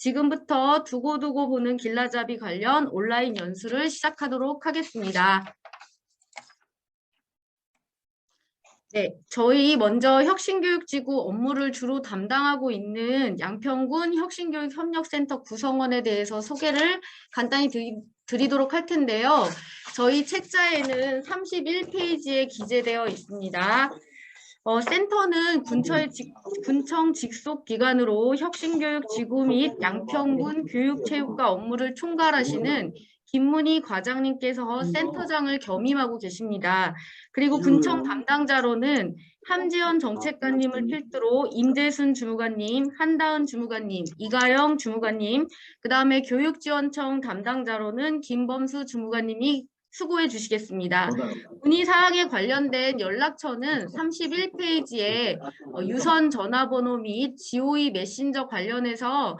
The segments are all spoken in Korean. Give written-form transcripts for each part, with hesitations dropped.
지금부터 두고두고 보는 길라잡이 관련 온라인 연수를 시작하도록 하겠습니다. 네, 저희 먼저 혁신교육지구 업무를 주로 담당하고 있는 양평군 혁신교육협력센터 구성원에 대해서 소개를 간단히 드리도록 할 텐데요. 저희 책자에는 31페이지에 기재되어 있습니다. 센터는 군청 직속 기관으로 혁신교육지구 및 양평군 교육체육과 업무를 총괄하시는 김문희 과장님께서 센터장을 겸임하고 계십니다. 그리고 군청 담당자로는 함지연 정책관님을 필두로 임재순 주무관님, 한다은 주무관님, 이가영 주무관님, 그 다음에 교육지원청 담당자로는 김범수 주무관님이 수고해 주시겠습니다. 문의 사항에 관련된 연락처는 31페이지에 유선 전화번호 및 GOE 메신저 관련해서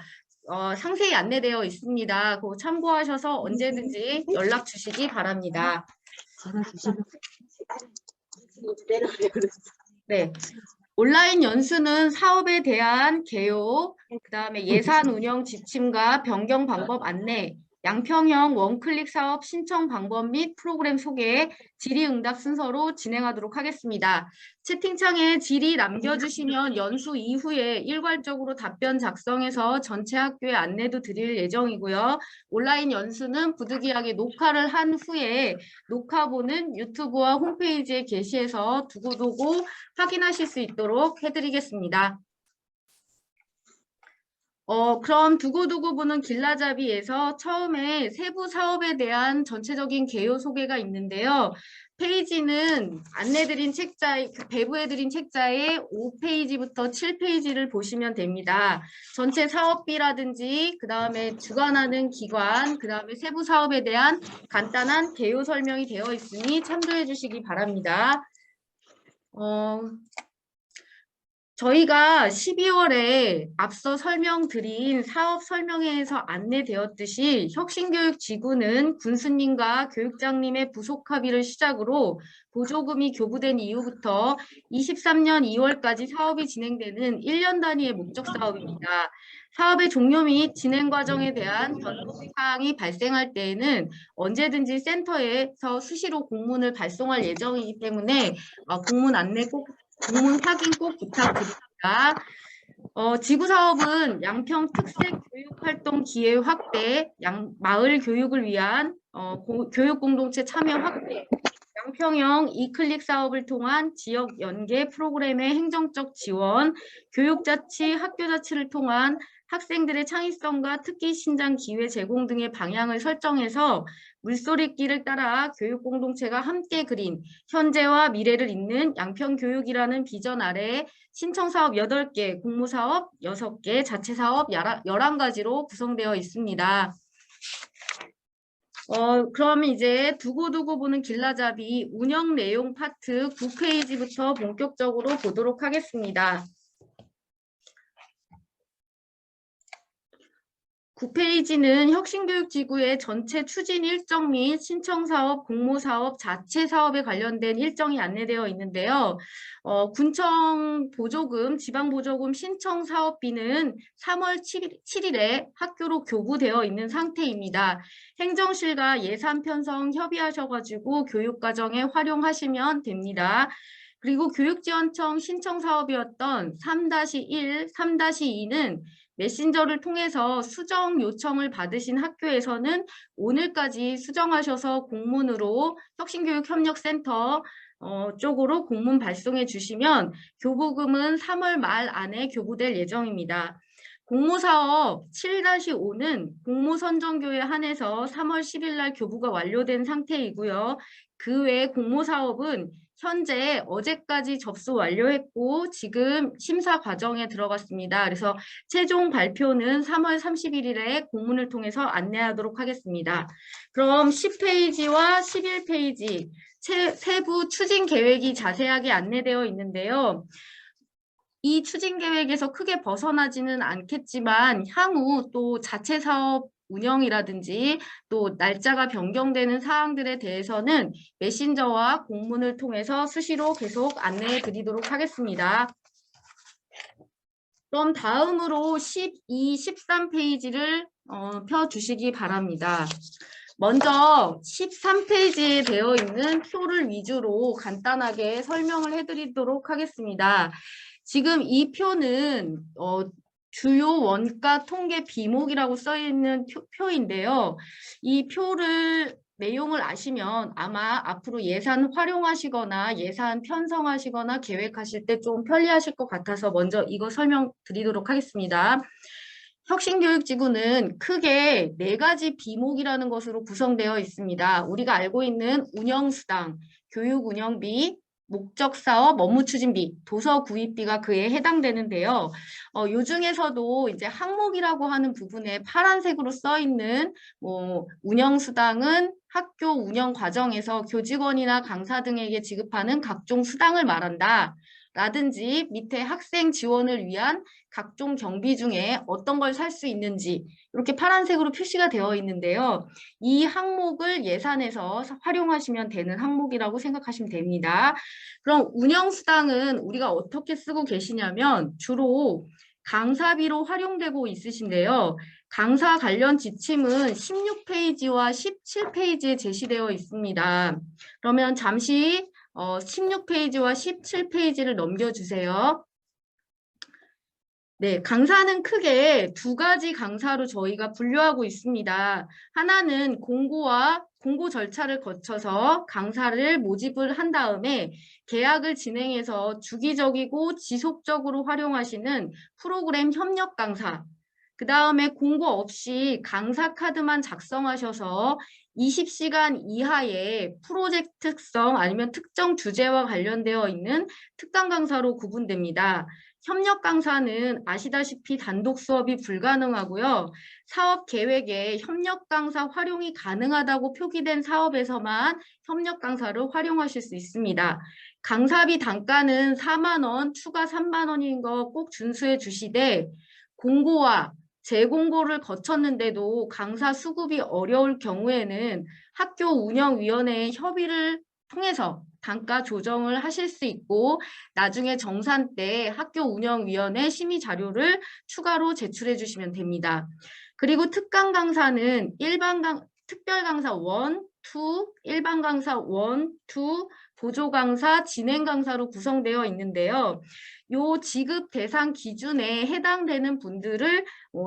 상세히 안내되어 있습니다. 그거 참고하셔서 언제든지 연락 주시기 바랍니다. 네. 온라인 연수는 사업에 대한 개요, 그 다음에 예산 운영 지침과 변경 방법 안내, 양평형 원클릭 사업 신청 방법 및 프로그램 소개, 질의응답 순서로 진행하도록 하겠습니다. 채팅창에 질의 남겨주시면 연수 이후에 일괄적으로 답변 작성해서 전체 학교에 안내도 드릴 예정이고요. 온라인 연수는 부득이하게 녹화를 한 후에 녹화본은 유튜브와 홈페이지에 게시해서 두고두고 확인하실 수 있도록 해드리겠습니다. 그럼 두고두고 보는 길라잡이에서 처음에 세부 사업에 대한 전체적인 개요 소개가 있는데요. 페이지는 안내드린 책자에, 배부해드린 책자의 5페이지부터 7페이지를 보시면 됩니다. 전체 사업비라든지, 그 다음에 주관하는 기관, 그 다음에 세부 사업에 대한 간단한 개요 설명이 되어 있으니 참조해 주시기 바랍니다. 저희가 12월에 앞서 설명드린 사업 설명회에서 안내되었듯이 혁신교육지구는 군수님과 교육장님의 부속합의를 시작으로 보조금이 교부된 이후부터 23년 2월까지 사업이 진행되는 1년 단위의 목적 사업입니다. 사업의 종료 및 진행 과정에 대한 변동 사항이 발생할 때에는 언제든지 센터에서 수시로 공문을 발송할 예정이기 때문에 공문 확인 꼭 부탁드립니다. 지구사업은 양평 특색 교육활동 기회 확대, 마을 교육을 위한 교육공동체 참여 확대, 양평형 이클릭 사업을 통한 지역 연계 프로그램의 행정적 지원, 교육자치, 학교자치를 통한 학생들의 창의성과 특기 신장 기회 제공 등의 방향을 설정해서 물소리길을 따라 교육 공동체가 함께 그린 현재와 미래를 잇는 양평교육이라는 비전 아래 신청사업 8개, 공모사업 6개, 자체사업 11가지로 구성되어 있습니다. 그럼 이제 두고두고 보는 길라잡이 운영 내용 파트 9페이지부터 본격적으로 보도록 하겠습니다. 9페이지는 혁신교육지구의 전체 추진 일정 및 신청사업, 공모사업, 자체사업에 관련된 일정이 안내되어 있는데요. 군청 보조금, 지방보조금 신청사업비는 3월 7일에 학교로 교부되어 있는 상태입니다. 행정실과 예산 편성 협의하셔가지고 교육과정에 활용하시면 됩니다. 그리고 교육지원청 신청사업이었던 3-1, 3-2는 메신저를 통해서 수정 요청을 받으신 학교에서는 오늘까지 수정하셔서 공문으로 혁신교육협력센터 쪽으로 공문 발송해 주시면 교부금은 3월 말 안에 교부될 예정입니다. 공모사업 7-5는 공모선정교에 한해서 3월 10일 날 교부가 완료된 상태이고요. 그 외 공모사업은 현재 어제까지 접수 완료했고 지금 심사 과정에 들어갔습니다. 그래서 최종 발표는 3월 31일에 공문을 통해서 안내하도록 하겠습니다. 그럼 10페이지와 11페이지 세부 추진 계획이 자세하게 안내되어 있는데요. 이 추진 계획에서 크게 벗어나지는 않겠지만 향후 또 자체 사업 운영이라든지 또 날짜가 변경되는 사항들에 대해서는 메신저와 공문을 통해서 수시로 계속 안내해 드리도록 하겠습니다. 그럼 다음으로 12, 13페이지를 펴주시기 바랍니다. 먼저 13페이지에 되어 있는 표를 위주로 간단하게 설명을 해드리도록 하겠습니다. 지금 이 표는 주요 원가 통계 비목이라고 써 있는 표인데요. 이 표를 내용을 아시면 아마 앞으로 예산 활용하시거나 예산 편성하시거나 계획하실 때 좀 편리하실 것 같아서 먼저 이거 설명드리도록 하겠습니다. 혁신교육지구는 크게 4가지 비목이라는 것으로 구성되어 있습니다. 우리가 알고 있는 운영수당, 교육운영비, 목적사업, 업무추진비, 도서구입비가 그에 해당되는데요. 요 중에서도 이제 항목이라고 하는 부분에 파란색으로 써 있는 운영수당은 학교 운영 과정에서 교직원이나 강사 등에게 지급하는 각종 수당을 말한다. 라든지 밑에 학생 지원을 위한 각종 경비 중에 어떤 걸 살 수 있는지 이렇게 파란색으로 표시가 되어 있는데요. 이 항목을 예산에서 활용하시면 되는 항목이라고 생각하시면 됩니다. 그럼 운영수당은 우리가 어떻게 쓰고 계시냐면 주로 강사비로 활용되고 있으신데요. 강사 관련 지침은 16페이지와 17페이지에 제시되어 있습니다. 그러면 잠시 16페이지와 17페이지를 넘겨주세요. 네, 강사는 크게 2가지 강사로 저희가 분류하고 있습니다. 하나는 공고 절차를 거쳐서 강사를 모집을 한 다음에 계약을 진행해서 주기적이고 지속적으로 활용하시는 프로그램 협력 강사. 그 다음에 공고 없이 강사 카드만 작성하셔서 20시간 이하의 프로젝트성 아니면 특정 주제와 관련되어 있는 특강 강사로 구분됩니다. 협력 강사는 아시다시피 단독 수업이 불가능하고요. 사업 계획에 협력 강사 활용이 가능하다고 표기된 사업에서만 협력 강사를 활용하실 수 있습니다. 강사비 단가는 4만 원, 추가 3만 원인 거 꼭 준수해 주시되 공고와 재공고를 거쳤는데도 강사 수급이 어려울 경우에는 학교 운영위원회의 협의를 통해서 단가 조정을 하실 수 있고 나중에 정산 때 학교 운영위원회 심의 자료를 추가로 제출해 주시면 됩니다. 그리고 특강 강사는 특별 강사 1, 2, 일반 강사 1, 2, 보조 강사, 진행 강사로 구성되어 있는데요. 요 지급 대상 기준에 해당되는 분들을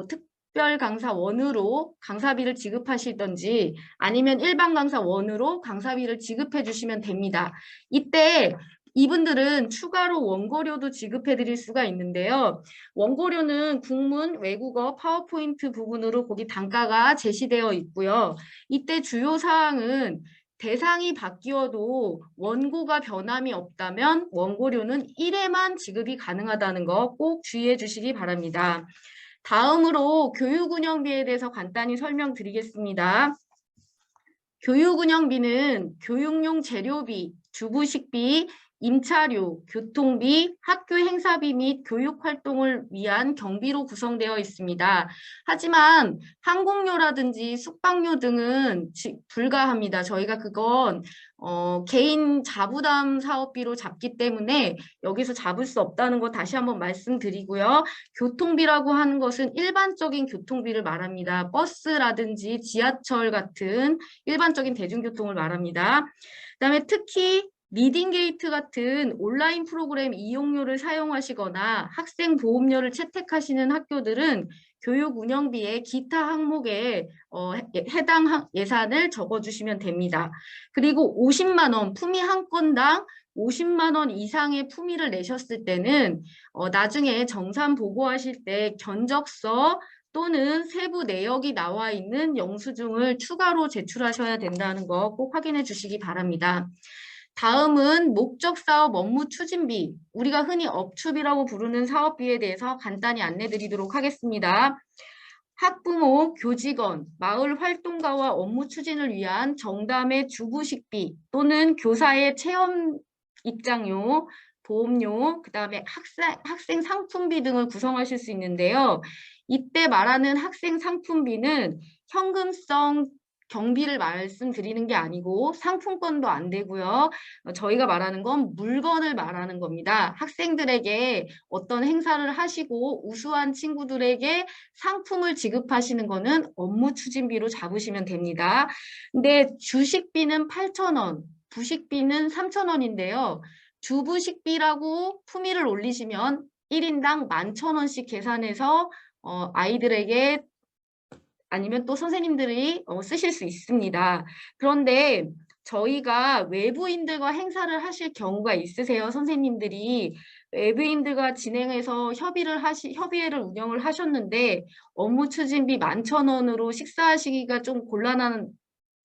특별 강사 1으로 강사비를 지급하시던지 아니면 일반 강사 1으로 강사비를 지급해 주시면 됩니다. 이때 이분들은 추가로 원고료도 지급해 드릴 수가 있는데요. 원고료는 국문, 외국어, 파워포인트 부분으로 거기 단가가 제시되어 있고요. 이때 주요 사항은 대상이 바뀌어도 원고가 변함이 없다면 원고료는 1회만 지급이 가능하다는 거 꼭 주의해 주시기 바랍니다. 다음으로 교육운영비에 대해서 간단히 설명드리겠습니다. 교육운영비는 교육용 재료비, 주부식비, 임차료, 교통비, 학교 행사비 및 교육활동을 위한 경비로 구성되어 있습니다. 하지만 항공료라든지 숙박료 등은 불가합니다. 저희가 그건 개인 자부담 사업비로 잡기 때문에 여기서 잡을 수 없다는 거 다시 한번 말씀드리고요. 교통비라고 하는 것은 일반적인 교통비를 말합니다. 버스라든지 지하철 같은 일반적인 대중교통을 말합니다. 그다음에 특히 리딩게이트 같은 온라인 프로그램 이용료를 사용하시거나 학생 보험료를 채택하시는 학교들은 교육 운영비에 기타 항목에 해당 예산을 적어주시면 됩니다. 그리고 50만 원, 품위 한 건당 50만 원 이상의 품위를 내셨을 때는 나중에 정산 보고하실 때 견적서 또는 세부 내역이 나와 있는 영수증을 추가로 제출하셔야 된다는 거 꼭 확인해 주시기 바랍니다. 다음은 목적사업 업무 추진비, 우리가 흔히 업추비라고 부르는 사업비에 대해서 간단히 안내 드리도록 하겠습니다. 학부모, 교직원, 마을 활동가와 업무 추진을 위한 정담의 주부식비 또는 교사의 체험 입장료, 보험료, 그 다음에 학생 상품비 등을 구성하실 수 있는데요. 이때 말하는 학생 상품비는 현금성 경비를 말씀드리는 게 아니고 상품권도 안 되고요. 저희가 말하는 건 물건을 말하는 겁니다. 학생들에게 어떤 행사를 하시고 우수한 친구들에게 상품을 지급하시는 거는 업무 추진비로 잡으시면 됩니다. 근데 주식비는 8,000원, 부식비는 3,000원인데요. 주부식비라고 품위를 올리시면 1인당 11,000원씩 계산해서 아이들에게 아니면 또 선생님들이 쓰실 수 있습니다. 그런데 저희가 외부인들과 행사를 하실 경우가 있으세요. 선생님들이 외부인들과 진행해서 협의회를 운영을 하셨는데 업무 추진비 11,000원으로 식사하시기가 좀 곤란한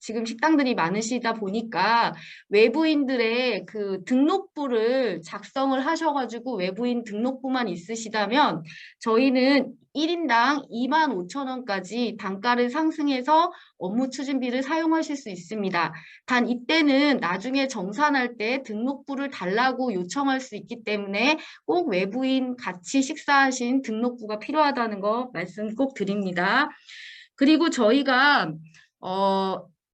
지금 식당들이 많으시다 보니까 외부인들의 그 등록부를 작성을 하셔가지고 외부인 등록부만 있으시다면 저희는 1인당 25,000원까지 단가를 상승해서 업무 추진비를 사용하실 수 있습니다. 단 이때는 나중에 정산할 때 등록부를 달라고 요청할 수 있기 때문에 꼭 외부인 같이 식사하신 등록부가 필요하다는 거 말씀 꼭 드립니다. 그리고 저희가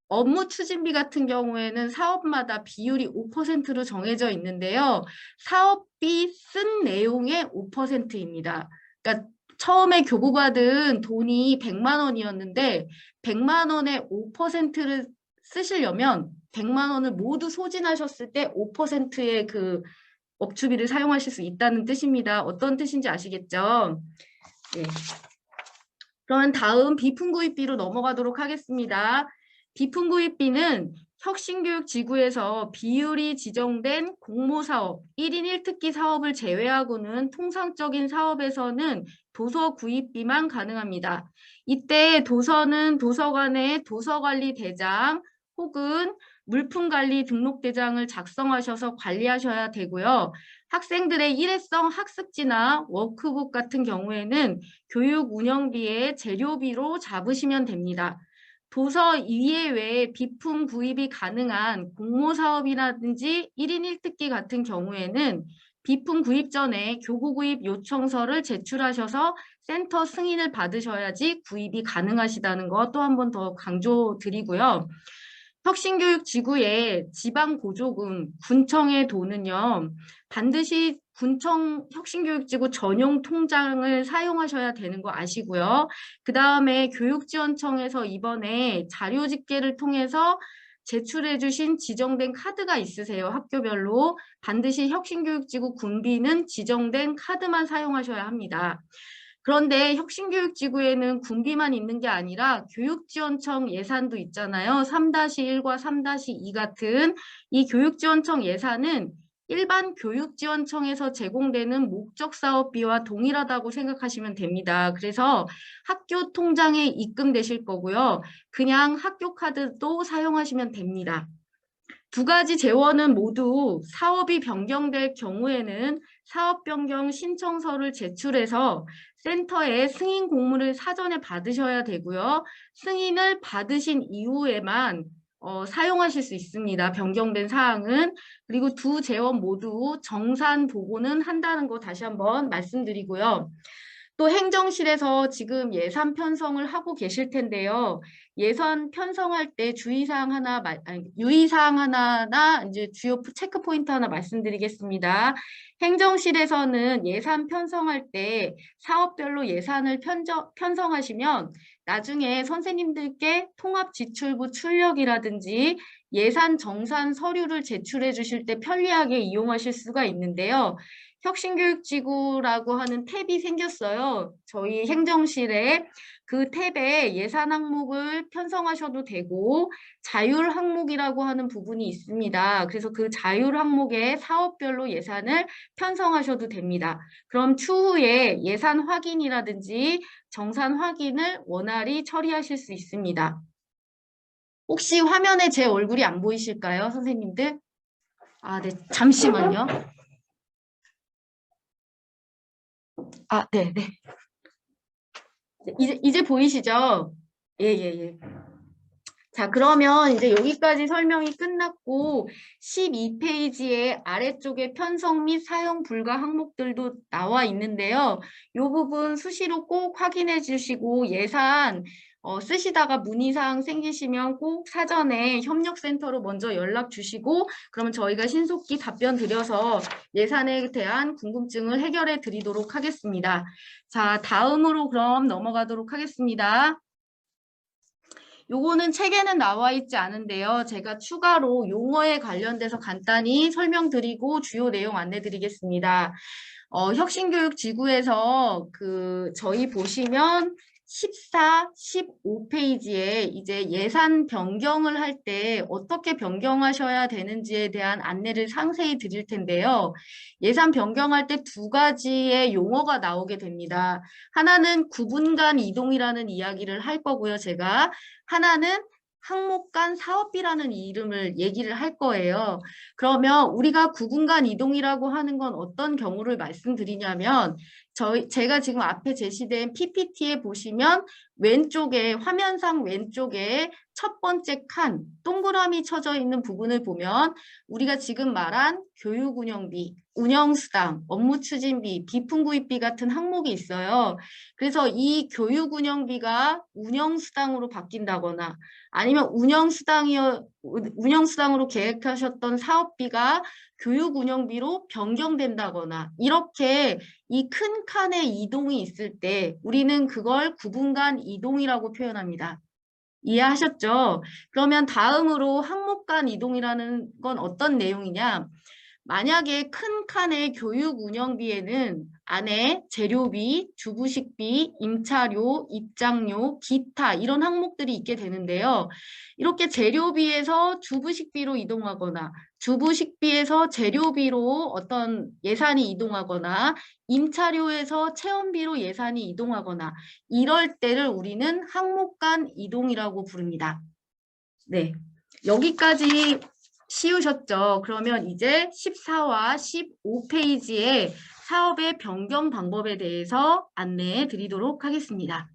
업무 추진비 같은 경우에는 사업마다 비율이 5%로 정해져 있는데요. 사업비 쓴 내용의 5%입니다. 그러니까 처음에 교부받은 돈이 100만 원이었는데 100만 원의 5%를 쓰시려면 100만 원을 모두 소진하셨을 때 5%의 그 업추비를 사용하실 수 있다는 뜻입니다. 어떤 뜻인지 아시겠죠? 네. 그러면 다음 비품구입비로 넘어가도록 하겠습니다. 비품구입비는 혁신교육지구에서 비율이 지정된 공모사업, 1인 1특기 사업을 제외하고는 통상적인 사업에서는 도서 구입비만 가능합니다. 이때 도서는 도서관의 도서관리대장 혹은 물품관리 등록대장을 작성하셔서 관리하셔야 되고요. 학생들의 일회성 학습지나 워크북 같은 경우에는 교육 운영비의 재료비로 잡으시면 됩니다. 도서 이외에 비품 구입이 가능한 공모사업이라든지 1인 1특기 같은 경우에는 비품 구입 전에 교구 구입 요청서를 제출하셔서 센터 승인을 받으셔야지 구입이 가능하시다는 거 또 한 번 더 강조드리고요. 혁신교육지구의 지방보조금, 군청의 돈은요. 반드시 군청 혁신교육지구 전용 통장을 사용하셔야 되는 거 아시고요. 그 다음에 교육지원청에서 이번에 자료 집계를 통해서 제출해 주신 지정된 카드가 있으세요. 학교별로. 반드시 혁신교육지구 군비는 지정된 카드만 사용하셔야 합니다. 그런데 혁신교육지구에는 군비만 있는 게 아니라 교육지원청 예산도 있잖아요. 3-1과 3-2 같은 이 교육지원청 예산은 일반 교육지원청에서 제공되는 목적사업비와 동일하다고 생각하시면 됩니다. 그래서 학교 통장에 입금되실 거고요. 그냥 학교 카드도 사용하시면 됩니다. 두 가지 재원은 모두 사업이 변경될 경우에는 사업 변경 신청서를 제출해서 센터에 승인 공문을 사전에 받으셔야 되고요. 승인을 받으신 이후에만 사용하실 수 있습니다. 변경된 사항은. 그리고 두 재원 모두 정산 보고는 한다는 거 다시 한번 말씀드리고요. 또 행정실에서 지금 예산 편성을 하고 계실 텐데요. 예산 편성할 때 주의사항 하나, 유의사항 하나나 이제 주요 체크 포인트 하나 말씀드리겠습니다. 행정실에서는 예산 편성할 때 사업별로 예산을 편성하시면 나중에 선생님들께 통합지출부 출력이라든지 예산 정산 서류를 제출해 주실 때 편리하게 이용하실 수가 있는데요. 혁신교육지구라고 하는 탭이 생겼어요. 저희 행정실에 그 탭에 예산 항목을 편성하셔도 되고 자율 항목이라고 하는 부분이 있습니다. 그래서 그 자율 항목에 사업별로 예산을 편성하셔도 됩니다. 그럼 추후에 예산 확인이라든지 정산 확인을 원활히 처리하실 수 있습니다. 혹시 화면에 제 얼굴이 안 보이실까요, 선생님들? 아, 네, 잠시만요. 아, 네, 네. 이제 보이시죠? 예, 예, 예. 자, 그러면 이제 여기까지 설명이 끝났고 12페이지의 아래쪽에 편성 및 사용 불가 항목들도 나와 있는데요. 이 부분 수시로 꼭 확인해 주시고 예산 쓰시다가 문의사항 생기시면 꼭 사전에 협력센터로 먼저 연락 주시고 그러면 저희가 신속히 답변 드려서 예산에 대한 궁금증을 해결해 드리도록 하겠습니다. 자, 다음으로 그럼 넘어가도록 하겠습니다. 요거는 책에는 나와 있지 않은데요. 제가 추가로 용어에 관련돼서 간단히 설명드리고 주요 내용 안내드리겠습니다. 혁신교육지구에서 저희 보시면 14, 15페이지에 이제 예산 변경을 할 때 어떻게 변경하셔야 되는지에 대한 안내를 상세히 드릴 텐데요. 예산 변경할 때 두 가지의 용어가 나오게 됩니다. 하나는 구분 간 이동이라는 이야기를 할 거고요, 제가. 하나는 항목 간 사업비라는 이름을 얘기를 할 거예요. 그러면 우리가 구분 간 이동이라고 하는 건 어떤 경우를 말씀드리냐면 제가 지금 앞에 제시된 PPT에 보시면 왼쪽에 화면상 왼쪽에 첫 번째 칸 동그라미 쳐져 있는 부분을 보면 우리가 지금 말한 교육운영비, 운영수당, 업무추진비, 비품구입비 같은 항목이 있어요. 그래서 이 교육운영비가 운영수당으로 바뀐다거나 아니면 운영수당으로 계획하셨던 사업비가 교육운영비로 변경된다거나 이렇게 이 큰 칸의 이동이 있을 때 우리는 그걸 구분간 이동이라고 표현합니다. 이해하셨죠? 그러면 다음으로 항목 간 이동이라는 건 어떤 내용이냐? 만약에 큰 칸의 교육 운영비에는 안에 재료비, 주부식비, 임차료, 입장료, 기타 이런 항목들이 있게 되는데요. 이렇게 재료비에서 주부식비로 이동하거나 주부식비에서 재료비로 어떤 예산이 이동하거나 임차료에서 체험비로 예산이 이동하거나 이럴 때를 우리는 항목 간 이동이라고 부릅니다. 네, 여기까지 쉬우셨죠? 그러면 이제 14와 15페이지의 사업의 변경 방법에 대해서 안내해 드리도록 하겠습니다.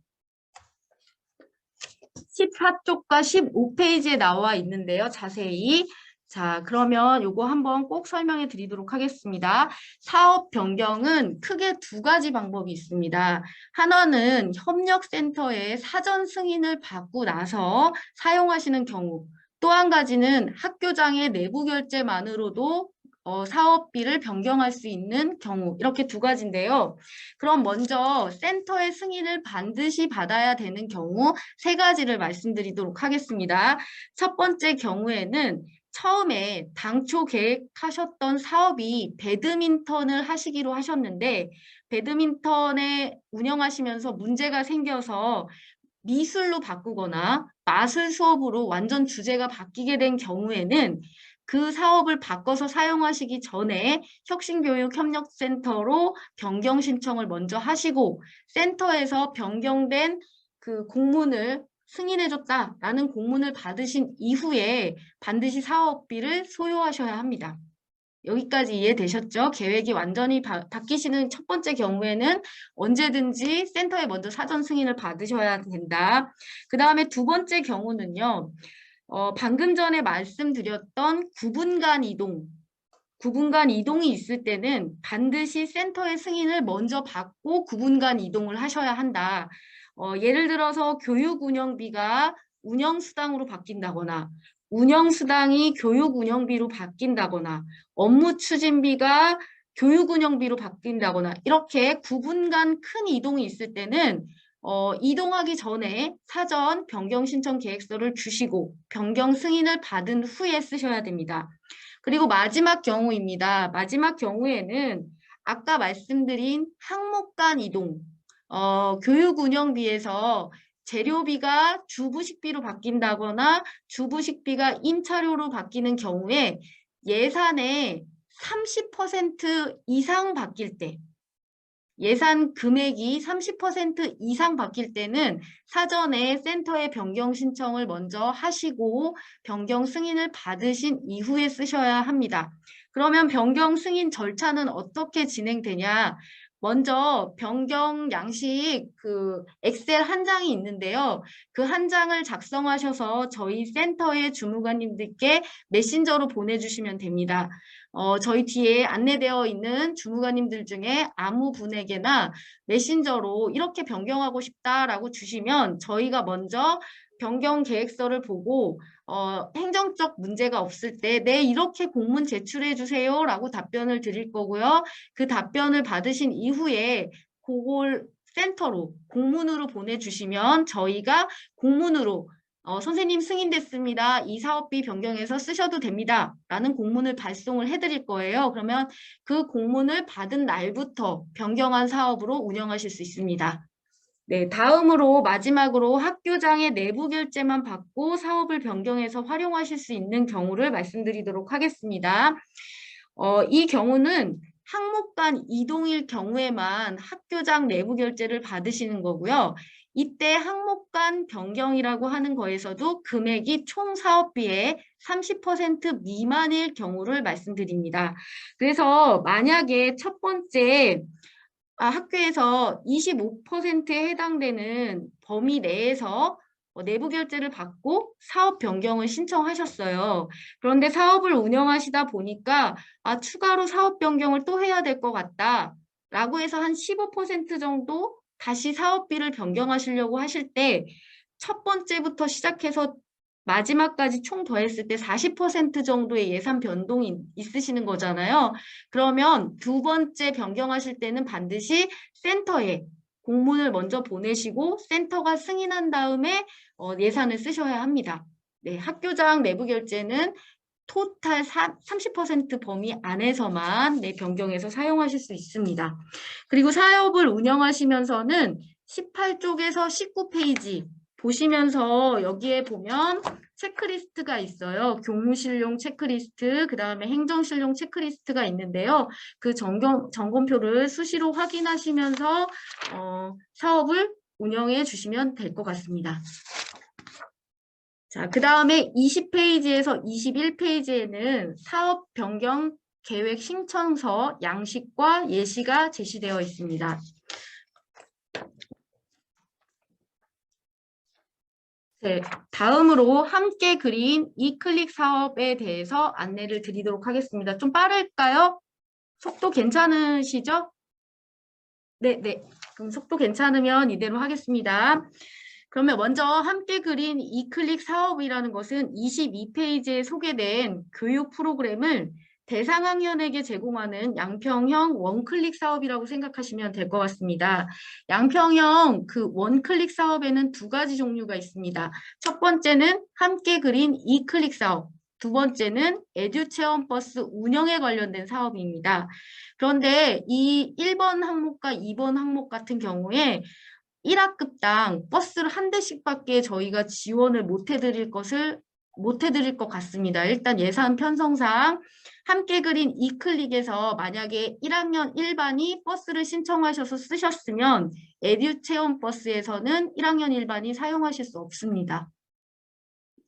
14쪽과 15페이지에 나와 있는데요. 자세히. 자, 그러면 요거 한번 꼭 설명해 드리도록 하겠습니다. 사업 변경은 크게 두 가지 방법이 있습니다. 하나는 협력센터에 사전 승인을 받고 나서 사용하시는 경우, 또 한 가지는 학교장의 내부 결제만으로도 사업비를 변경할 수 있는 경우 이렇게 두 가지인데요. 그럼 먼저 센터의 승인을 반드시 받아야 되는 경우 세 가지를 말씀드리도록 하겠습니다. 첫 번째 경우에는 처음에 당초 계획하셨던 사업이 배드민턴을 하시기로 하셨는데 배드민턴에 운영하시면서 문제가 생겨서 미술로 바꾸거나 마술 수업으로 완전 주제가 바뀌게 된 경우에는 그 사업을 바꿔서 사용하시기 전에 혁신교육협력센터로 변경 신청을 먼저 하시고 센터에서 변경된 그 공문을 승인해줬다라는 공문을 받으신 이후에 반드시 사업비를 소요하셔야 합니다. 여기까지 이해되셨죠? 계획이 완전히 바뀌시는 첫 번째 경우에는 언제든지 센터에 먼저 사전 승인을 받으셔야 된다. 그 다음에 두 번째 경우는요. 방금 전에 말씀드렸던 구분간 이동, 구분간 이동이 있을 때는 반드시 센터의 승인을 먼저 받고 구분간 이동을 하셔야 한다. 예를 들어서 교육운영비가 운영수당으로 바뀐다거나 운영수당이 교육운영비로 바뀐다거나 업무추진비가 교육운영비로 바뀐다거나 이렇게 구분간 큰 이동이 있을 때는 이동하기 전에 사전 변경 신청 계획서를 주시고 변경 승인을 받은 후에 쓰셔야 됩니다. 그리고 마지막 경우입니다. 마지막 경우에는 아까 말씀드린 항목 간 이동, 교육운영비에서 재료비가 주부식비로 바뀐다거나 주부식비가 임차료로 바뀌는 경우에 예산의 30% 이상 바뀔 때 예산 금액이 30% 이상 바뀔 때는 사전에 센터에 변경 신청을 먼저 하시고 변경 승인을 받으신 이후에 쓰셔야 합니다. 그러면 변경 승인 절차는 어떻게 진행되냐? 먼저 변경 양식 그 엑셀 한 장이 있는데요. 그 한 장을 작성하셔서 저희 센터의 주무관님들께 메신저로 보내주시면 됩니다. 저희 뒤에 안내되어 있는 주무관님들 중에 아무 분에게나 메신저로 이렇게 변경하고 싶다라고 주시면 저희가 먼저 변경 계획서를 보고 행정적 문제가 없을 때 네, 이렇게 공문 제출해 주세요라고 답변을 드릴 거고요. 그 답변을 받으신 이후에 그걸 센터로 공문으로 보내주시면 저희가 공문으로 선생님 승인됐습니다. 이 사업비 변경해서 쓰셔도 됩니다. 라는 공문을 발송을 해드릴 거예요. 그러면 그 공문을 받은 날부터 변경한 사업으로 운영하실 수 있습니다. 네, 다음으로 마지막으로 학교장의 내부 결제만 받고 사업을 변경해서 활용하실 수 있는 경우를 말씀드리도록 하겠습니다. 이 경우는 항목 간 이동일 경우에만 학교장 내부 결제를 받으시는 거고요. 이때 항목 간 변경이라고 하는 거에서도 금액이 총 사업비의 30% 미만일 경우를 말씀드립니다. 그래서 만약에 첫 번째 학교에서 25%에 해당되는 범위 내에서 내부 결제를 받고 사업 변경을 신청하셨어요. 그런데 사업을 운영하시다 보니까 추가로 사업 변경을 또 해야 될 것 같다. 라고 해서 한 15% 정도 다시 사업비를 변경하시려고 하실 때 첫 번째부터 시작해서 마지막까지 총 더했을 때 40% 정도의 예산 변동이 있으시는 거잖아요. 그러면 두 번째 변경하실 때는 반드시 센터에 공문을 먼저 보내시고 센터가 승인한 다음에 예산을 쓰셔야 합니다. 네, 학교장 내부 결제는 토탈 30% 범위 안에서만 변경해서 사용하실 수 있습니다. 그리고 사업을 운영하시면서는 18쪽에서 19페이지 보시면서 여기에 보면 체크리스트가 있어요. 교무실용 체크리스트, 그 다음에 행정실용 체크리스트가 있는데요. 그 점검표를 수시로 확인하시면서 사업을 운영해 주시면 될 것 같습니다. 자, 그 다음에 20페이지에서 21페이지에는 사업 변경 계획 신청서 양식과 예시가 제시되어 있습니다. 네, 다음으로 함께 그린 이클릭 사업에 대해서 안내를 드리도록 하겠습니다. 좀 빠를까요? 속도 괜찮으시죠? 네. 그럼 속도 괜찮으면 이대로 하겠습니다. 그러면 먼저 함께 그린 이클릭 사업이라는 것은 22페이지에 소개된 교육 프로그램을 대상 학년에게 제공하는 양평형 원클릭 사업이라고 생각하시면 될 것 같습니다. 양평형 그 원클릭 사업에는 두 가지 종류가 있습니다. 첫 번째는 함께 그린 이클릭 사업, 두 번째는 에듀체험버스 운영에 관련된 사업입니다. 그런데 이 1번 항목과 2번 항목 같은 경우에 1학급당 버스를 한 대씩밖에 저희가 지원을 못 해드릴 것 같습니다. 일단 예산 편성상 함께 그린 이클릭에서 만약에 1학년 1반이 버스를 신청하셔서 쓰셨으면 에듀체험 버스에서는 1학년 1반이 사용하실 수 없습니다.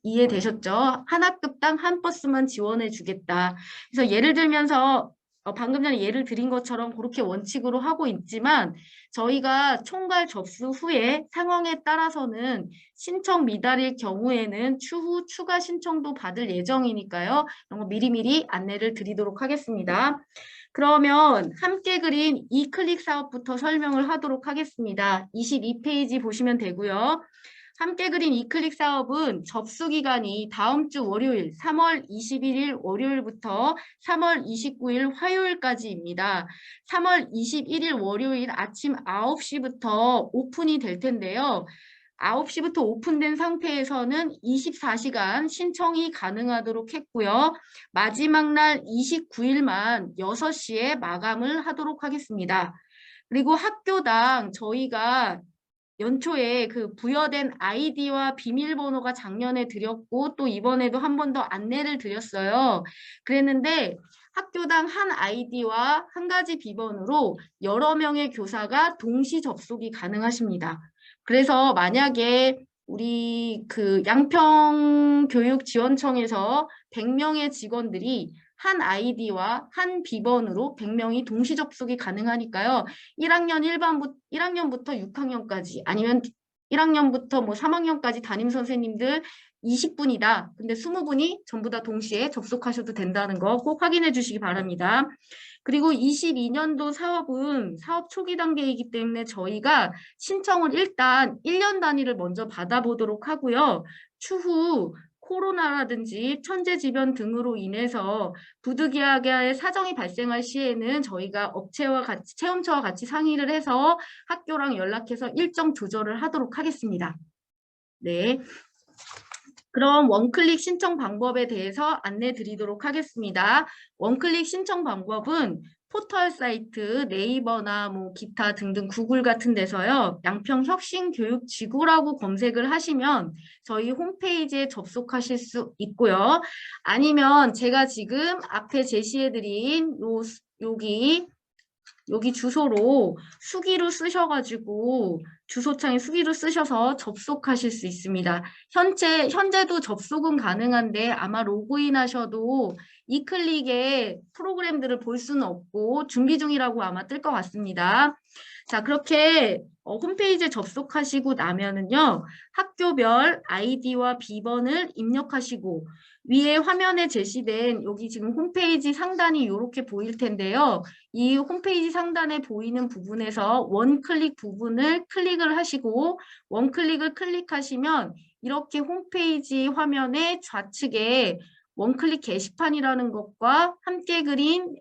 이해되셨죠? 한 학급당 한 버스만 지원해 주겠다. 그래서 예를 들면서 방금 전에 예를 드린 것처럼 그렇게 원칙으로 하고 있지만 저희가 총괄 접수 후에 상황에 따라서는 신청 미달일 경우에는 추후 추가 신청도 받을 예정이니까요. 이런 거 미리미리 안내를 드리도록 하겠습니다. 그러면 함께 그린 이클릭 사업부터 설명을 하도록 하겠습니다. 22페이지 보시면 되고요. 함께 그린 이클릭 사업은 접수 기간이 다음 주 월요일 3월 21일 월요일부터 3월 29일 화요일까지입니다. 3월 21일 월요일 아침 9시부터 오픈이 될 텐데요. 9시부터 오픈된 상태에서는 24시간 신청이 가능하도록 했고요. 마지막 날 29일만 6시에 마감을 하도록 하겠습니다. 그리고 학교당 저희가 연초에 그 부여된 아이디와 비밀번호가 작년에 드렸고 또 이번에도 한 번 더 안내를 드렸어요. 그랬는데 학교당 한 아이디와 한 가지 비번으로 여러 명의 교사가 동시 접속이 가능하십니다. 그래서 만약에 우리 그 양평교육지원청에서 100명의 직원들이 한 아이디와 한 비번으로 100명이 동시 접속이 가능하니까요. 1학년부터 6학년까지 아니면 1학년부터 뭐 3학년까지 담임 선생님들 20분이다. 근데 20분이 전부 다 동시에 접속하셔도 된다는 거 꼭 확인해 주시기 바랍니다. 그리고 22년도 사업은 사업 초기 단계이기 때문에 저희가 신청을 일단 1년 단위를 먼저 받아보도록 하고요. 추후 코로나라든지 천재지변 등으로 인해서 부득이하게 사정이 발생할 시에는 저희가 업체와 같이 체험처와 같이 상의를 해서 학교랑 연락해서 일정 조절을 하도록 하겠습니다. 네. 그럼 원클릭 신청 방법에 대해서 안내 드리도록 하겠습니다. 원클릭 신청 방법은 포털 사이트, 네이버나 뭐 기타 등등 구글 같은 데서요. 양평혁신교육지구라고 검색을 하시면 저희 홈페이지에 접속하실 수 있고요. 아니면 제가 지금 앞에 제시해드린 여기 주소로 수기로 쓰셔가지고 주소창에 수기로 쓰셔서 접속하실 수 있습니다. 현재도 접속은 가능한데 아마 로그인 하셔도 이 클릭에 프로그램들을 볼 수는 없고 준비 중이라고 아마 뜰 것 같습니다. 자, 그렇게 홈페이지에 접속하시고 나면은요, 학교별 아이디와 비번을 입력하시고 위에 화면에 제시된 여기 지금 홈페이지 상단이 이렇게 보일 텐데요. 이 홈페이지 상단에 보이는 부분에서 원클릭 부분을 클릭을 하시고 원클릭을 클릭하시면 이렇게 홈페이지 화면의 좌측에 원클릭 게시판이라는 것과 함께 그린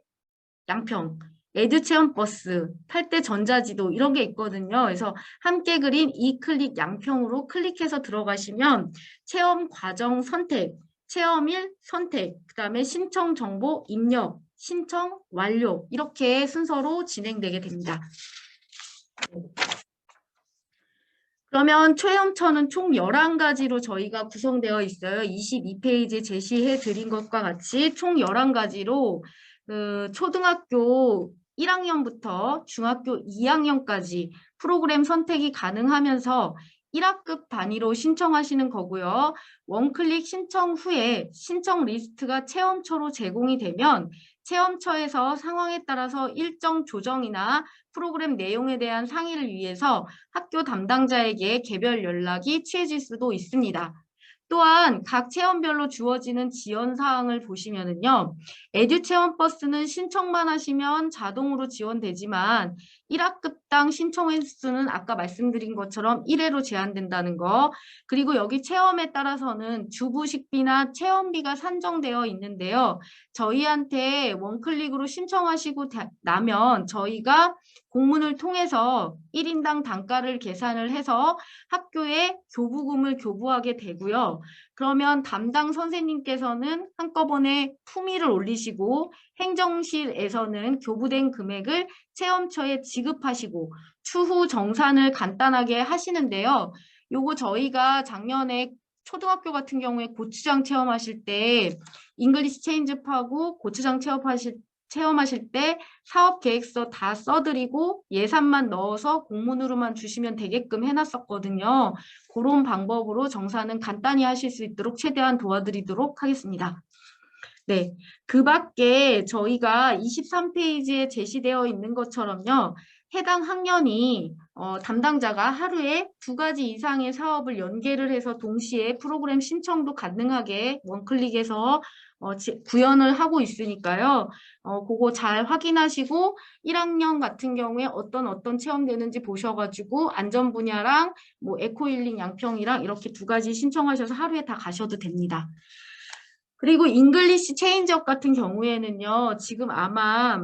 양평, 에듀체험버스, 탈 때 전자지도 이런 게 있거든요. 그래서 함께 그린 이 클릭 양평으로 클릭해서 들어가시면 체험 과정 선택, 체험일 선택, 그 다음에 신청 정보 입력, 신청 완료 이렇게 순서로 진행되게 됩니다. 그러면 체험처는 총 11가지로 저희가 구성되어 있어요. 22페이지에 제시해 드린 것과 같이 총 11가지로 초등학교 1학년부터 중학교 2학년까지 프로그램 선택이 가능하면서 1학급 단위로 신청하시는 거고요. 원클릭 신청 후에 신청 리스트가 체험처로 제공이 되면 체험처에서 상황에 따라서 일정 조정이나 프로그램 내용에 대한 상의를 위해서 학교 담당자에게 개별 연락이 취해질 수도 있습니다. 또한 각 체험별로 주어지는 지원 사항을 보시면은요. 에듀 체험 버스는 신청만 하시면 자동으로 지원되지만 1학급당 신청 횟수는 아까 말씀드린 것처럼 1회로 제한된다는 거. 그리고 여기 체험에 따라서는 주부식비나 체험비가 산정되어 있는데요. 저희한테 원클릭으로 신청하시고 나면 저희가 공문을 통해서 1인당 단가를 계산을 해서 학교에 교부금을 교부하게 되고요. 그러면 담당 선생님께서는 한꺼번에 품위를 올리시고 행정실에서는 교부된 금액을 체험처에 지급하시고 추후 정산을 간단하게 하시는데요. 요거 저희가 작년에 초등학교 같은 경우에 고추장 체험하실 때 잉글리시 체인지하고 고추장 체험하실 때 사업계획서 다 써드리고 예산만 넣어서 공문으로만 주시면 되게끔 해놨었거든요. 그런 방법으로 정산은 간단히 하실 수 있도록 최대한 도와드리도록 하겠습니다. 네, 그 밖에 저희가 23페이지에 제시되어 있는 것처럼요. 해당 학년이 담당자가 하루에 2가지 이상의 사업을 연계를 해서 동시에 프로그램 신청도 가능하게 원클릭해서 구현을 하고 있으니까요. 그거 잘 확인하시고 1학년 같은 경우에 어떤 체험되는지 보셔가지고 안전 분야랑 뭐 에코힐링 양평이랑 이렇게 2가지 신청하셔서 하루에 다 가셔도 됩니다. 그리고 잉글리시 체인지업 같은 경우에는요. 지금 아마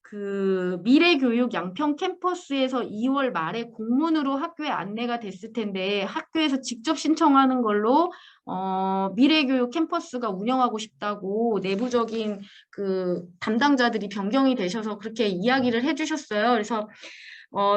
그 미래교육 양평 캠퍼스에서 2월 말에 공문으로 학교에 안내가 됐을 텐데 학교에서 직접 신청하는 걸로 미래교육 캠퍼스가 운영하고 싶다고 내부적인 그 담당자들이 변경이 되셔서 그렇게 이야기를 해주셨어요. 그래서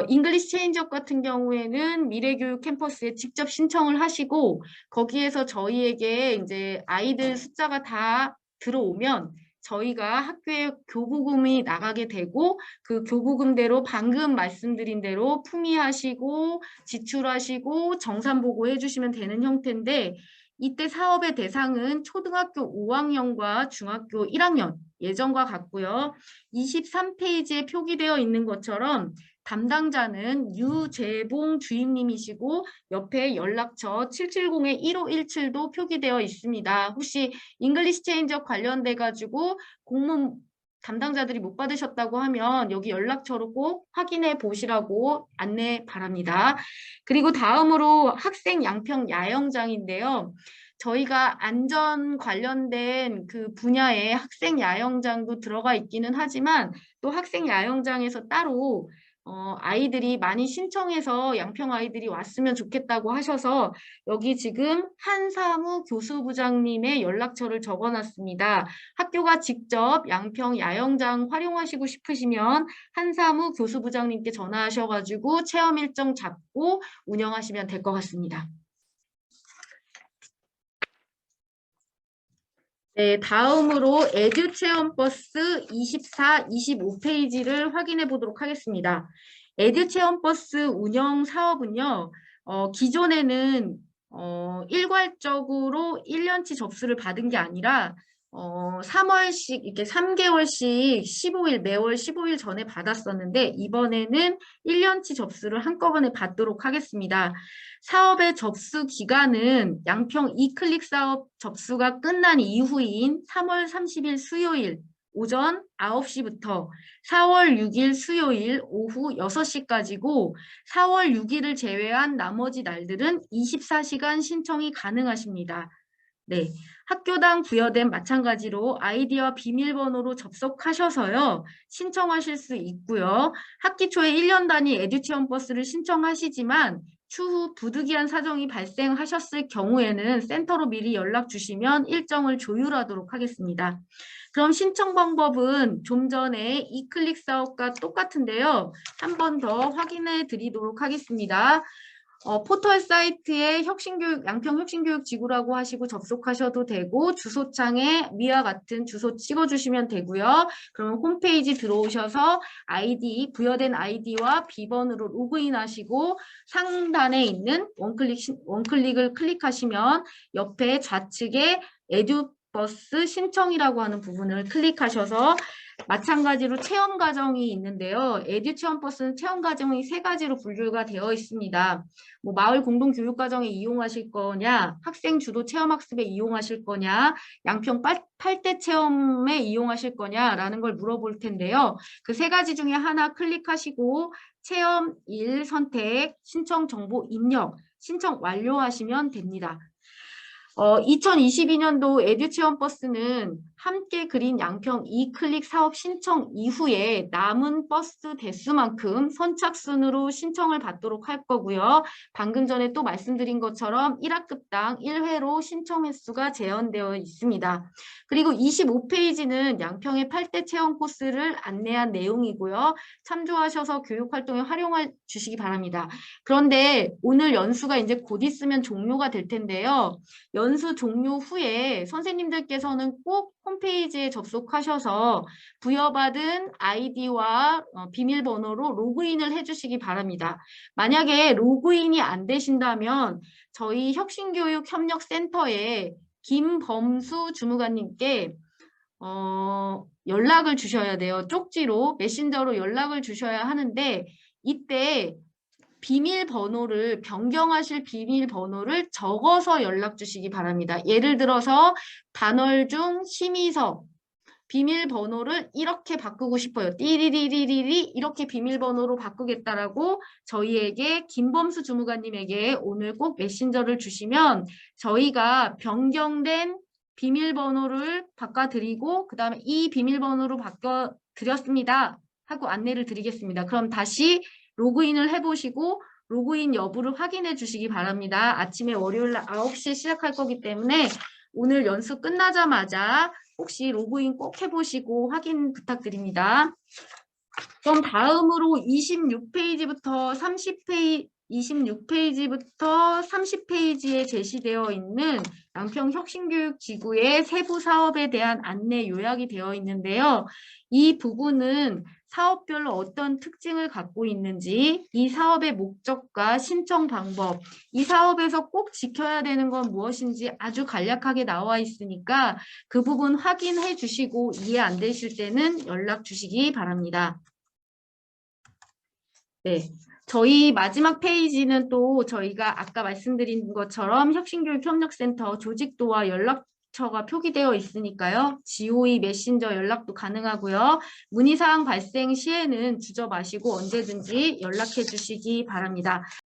잉글리시 체인지업 같은 경우에는 미래교육 캠퍼스에 직접 신청을 하시고 거기에서 저희에게 이제 아이들 숫자가 다 들어오면 저희가 학교에 교부금이 나가게 되고 그 교부금대로 방금 말씀드린 대로 품위하시고 지출하시고 정산보고 해주시면 되는 형태인데 이때 사업의 대상은 초등학교 5학년과 중학교 1학년 예전과 같고요. 23페이지에 표기되어 있는 것처럼 담당자는 유재봉 주임님이시고 옆에 연락처 770-1517도 표기되어 있습니다. 혹시 잉글리시 체인저 관련돼 가지고 공문 담당자들이 못 받으셨다고 하면 여기 연락처로 꼭 확인해 보시라고 안내 바랍니다. 그리고 다음으로 학생 양평 야영장인데요. 저희가 안전 관련된 그 분야에 학생 야영장도 들어가 있기는 하지만 또 학생 야영장에서 따로 아이들이 많이 신청해서 양평 아이들이 왔으면 좋겠다고 하셔서 여기 지금 한사무 교수부장님의 연락처를 적어놨습니다. 학교가 직접 양평 야영장 활용하시고 싶으시면 한사무 교수부장님께 전화하셔가지고 체험 일정 잡고 운영하시면 될 것 같습니다. 네, 다음으로 에듀체험버스 24, 25페이지를 확인해 보도록 하겠습니다. 에듀체험버스 운영 사업은요, 기존에는 일괄적으로 1년치 접수를 받은 게 아니라 3월씩 이렇게 3개월씩 15일 매월 15일 전에 받았었는데 이번에는 1년치 접수를 한꺼번에 받도록 하겠습니다. 사업의 접수 기간은 양평 이클릭 사업 접수가 끝난 이후인 3월 30일 수요일 오전 9시부터 4월 6일 수요일 오후 6시까지고 4월 6일을 제외한 나머지 날들은 24시간 신청이 가능하십니다. 네, 학교당 부여된 마찬가지로 아이디와 비밀번호로 접속하셔서요. 신청하실 수 있고요. 학기 초에 1년 단위 에듀체험 버스를 신청하시지만 추후 부득이한 사정이 발생하셨을 경우에는 센터로 미리 연락 주시면 일정을 조율하도록 하겠습니다. 그럼 신청 방법은 좀 전에 이클릭 사업과 똑같은데요. 한 번 더 확인해 드리도록 하겠습니다. 포털 사이트에 혁신교육, 양평 혁신교육지구라고 하시고 접속하셔도 되고 주소창에 위와 같은 주소 찍어주시면 되고요. 그러면 홈페이지 들어오셔서 부여된 아이디와 비번으로 로그인하시고 상단에 있는 원클릭을 클릭하시면 옆에 좌측에 에듀버스 신청이라고 하는 부분을 클릭하셔서 마찬가지로 체험 과정이 있는데요. 에듀 체험 버스는 체험 과정이 3가지로 분류가 되어 있습니다. 뭐 마을 공동 교육 과정에 이용하실 거냐, 학생 주도 체험 학습에 이용하실 거냐, 양평 8대 체험에 이용하실 거냐라는 걸 물어볼 텐데요. 그 3가지 중에 하나 클릭하시고 체험 1 선택, 신청 정보 입력, 신청 완료하시면 됩니다. 2022년도 에듀체험 버스는 함께 그린 양평 이클릭 사업 신청 이후에 남은 버스 대수만큼 선착순으로 신청을 받도록 할 거고요. 방금 전에 또 말씀드린 것처럼 1학급당 1회로 신청 횟수가 제한되어 있습니다. 그리고 25페이지는 양평의 8대 체험 코스를 안내한 내용이고요. 참조하셔서 교육활동에 활용해 주시기 바랍니다. 그런데 오늘 연수가 이제 곧 있으면 종료가 될 텐데요. 연수 종료 후에 선생님들께서는 꼭 홈페이지에 접속하셔서 부여받은 아이디와 비밀번호로 로그인을 해주시기 바랍니다. 만약에 로그인이 안 되신다면 저희 혁신교육협력센터에 김범수 주무관님께 연락을 주셔야 돼요. 쪽지로 메신저로 연락을 주셔야 하는데 이때 비밀번호를 변경하실 비밀번호를 적어서 연락 주시기 바랍니다. 예를 들어서 단월중 심의서 비밀번호를 이렇게 바꾸고 싶어요. 띠리리리리리 이렇게 비밀번호로 바꾸겠다라고 저희에게 김범수 주무관님에게 오늘 꼭 메신저를 주시면 저희가 변경된 비밀번호를 바꿔드리고 그 다음에 이 비밀번호로 바꿔드렸습니다 하고 안내를 드리겠습니다. 그럼 다시 로그인을 해보시고 로그인 여부를 확인해 주시기 바랍니다. 아침에 월요일 날 9시에 시작할 거기 때문에 오늘 연수 끝나자마자 혹시 로그인 꼭 해보시고 확인 부탁드립니다. 그럼 다음으로 26페이지부터 30페이지에 제시되어 있는 양평 혁신교육지구의 세부 사업에 대한 안내 요약이 되어 있는데요. 이 부분은 사업별로 어떤 특징을 갖고 있는지, 이 사업의 목적과 신청 방법, 이 사업에서 꼭 지켜야 되는 건 무엇인지 아주 간략하게 나와 있으니까 그 부분 확인해 주시고 이해 안 되실 때는 연락 주시기 바랍니다. 네. 저희 마지막 페이지는 또 저희가 아까 말씀드린 것처럼 혁신교육협력센터 조직도와 연락처가 표기되어 있으니까요. GOE 메신저 연락도 가능하고요. 문의사항 발생 시에는 주저 마시고 언제든지 연락해 주시기 바랍니다.